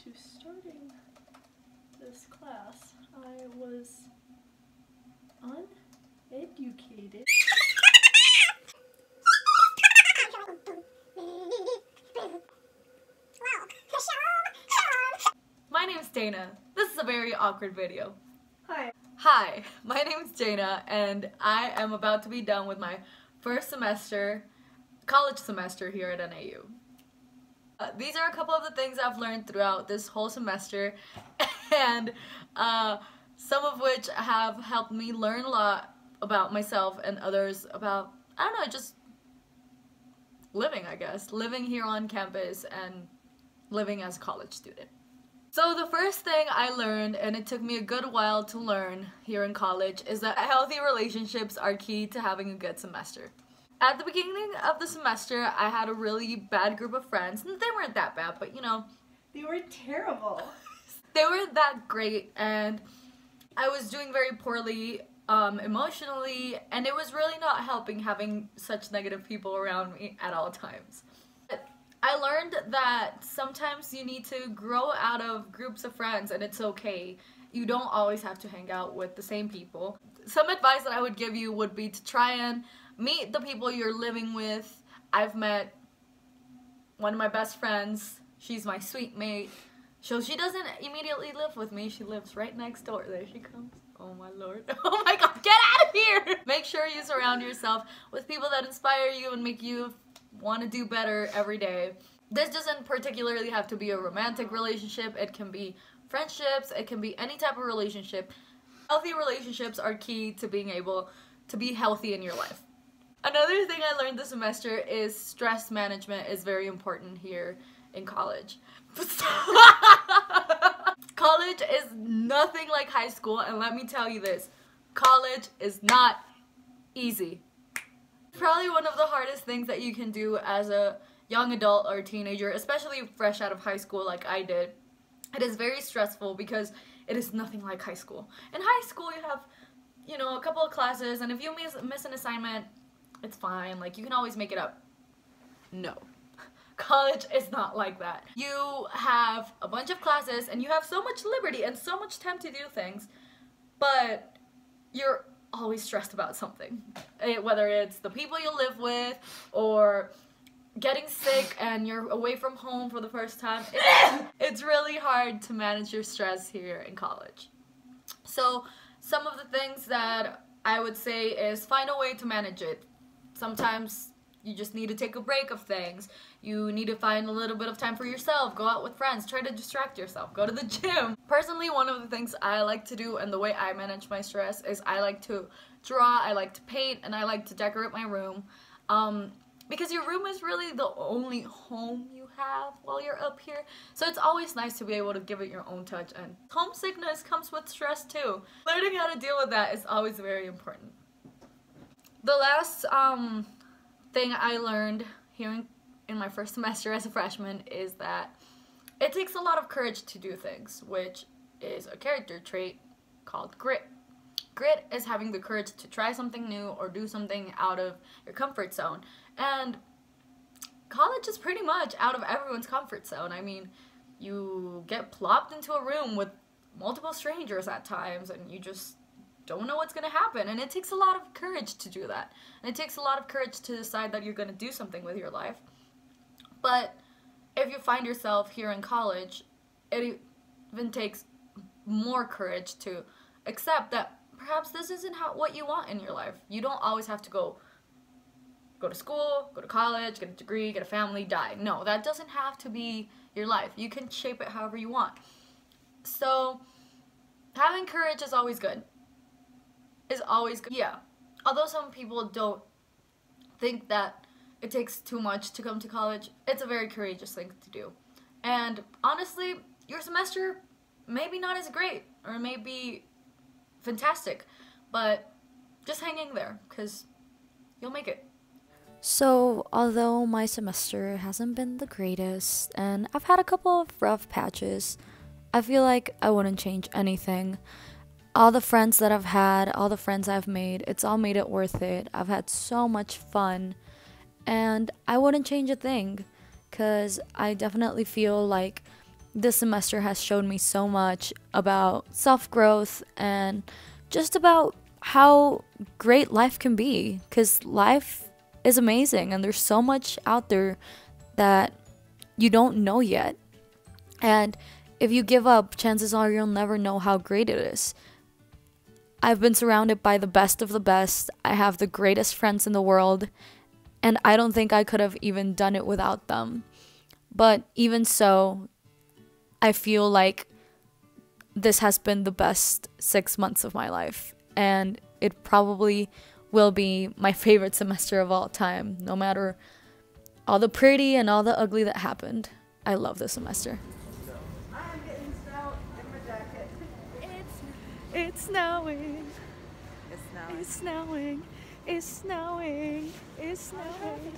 to starting this class, I was uneducated. My name's Dana. This is a very awkward video. Hi. Hi, my name is Dana, and I am about to be done with my first semester, college semester here at NAU. These are a couple of the things I've learned throughout this whole semester, and some of which have helped me learn a lot about myself and others about, I don't know, just living, I guess. Living here on campus and living as a college student. So the first thing I learned, and it took me a good while to learn here in college, is that healthy relationships are key to having a good semester. At the beginning of the semester, I had a really bad group of friends. They weren't that bad, but you know. They were terrible. They weren't that great, and I was doing very poorly emotionally, and it was really not helping having such negative people around me at all times. I learned that sometimes you need to grow out of groups of friends, and it's okay. You don't always have to hang out with the same people. Some advice that I would give you would be to try and meet the people you're living with. I've met one of my best friends. She's my sweet mate. So she doesn't immediately live with me. She lives right next door. There she comes. Oh my lord. Oh my god, get out of here! Make sure you surround yourself with people that inspire you and make you want to do better every day. This doesn't particularly have to be a romantic relationship. It can be friendships. It can be any type of relationship. Healthy relationships are key to being able to be healthy in your life. Another thing I learned this semester is stress management is very important here in college. College is nothing like high school, and let me tell you this, college is not easy. Probably one of the hardest things that you can do as a young adult or teenager, especially fresh out of high school like I did. It is very stressful because it is nothing like high school. In high school you have, you know, a couple of classes, and if you miss an assignment, it's fine, like you can always make it up. No. College is not like that. You have a bunch of classes and you have so much liberty and so much time to do things, but you're always stressed about something. Whether it's the people you live with or getting sick and you're away from home for the first time. It's really hard to manage your stress here in college. So some of the things that I would say is find a way to manage it. Sometimes you just need to take a break of things. You need to find a little bit of time for yourself. Go out with friends. Try to distract yourself. Go to the gym. Personally, one of the things I like to do and the way I manage my stress is I like to draw, I like to paint, and I like to decorate my room. Because your room is really the only home you have while you're up here. So it's always nice to be able to give it your own touch. And homesickness comes with stress too. Learning how to deal with that is always very important. The last thing I learned here in my first semester as a freshman is that it takes a lot of courage to do things, which is a character trait called grit. Grit is having the courage to try something new or do something out of your comfort zone. And college is pretty much out of everyone's comfort zone. I mean, you get plopped into a room with multiple strangers at times and you just don't know what's going to happen, and it takes a lot of courage to do that, and it takes a lot of courage to decide that you're going to do something with your life. But if you find yourself here in college, it even takes more courage to accept that perhaps this isn't what you want in your life. You don't always have to go to school, go to college, get a degree, get a family, die. No, that doesn't have to be your life. You can shape it however you want. So having courage is always good. Yeah, although some people don't think that it takes too much to come to college, it's a very courageous thing to do. And honestly, your semester may be not as great or may be fantastic, but just hang in there because you'll make it. So, although my semester hasn't been the greatest and I've had a couple of rough patches, I feel like I wouldn't change anything. All the friends that I've had, all the friends I've made, it's all made it worth it. I've had so much fun, and I wouldn't change a thing, because I definitely feel like this semester has shown me so much about self-growth and just about how great life can be, because life is amazing and there's so much out there that you don't know yet. And if you give up, chances are you'll never know how great it is. I've been surrounded by the best of the best. I have the greatest friends in the world, and I don't think I could have even done it without them. But even so, I feel like this has been the best 6 months of my life, and it probably will be my favorite semester of all time, no matter all the pretty and all the ugly that happened. I love this semester. I'm getting snow in my jacket. It's snowing. It's snowing. It's snowing. It's snowing. It's snowing.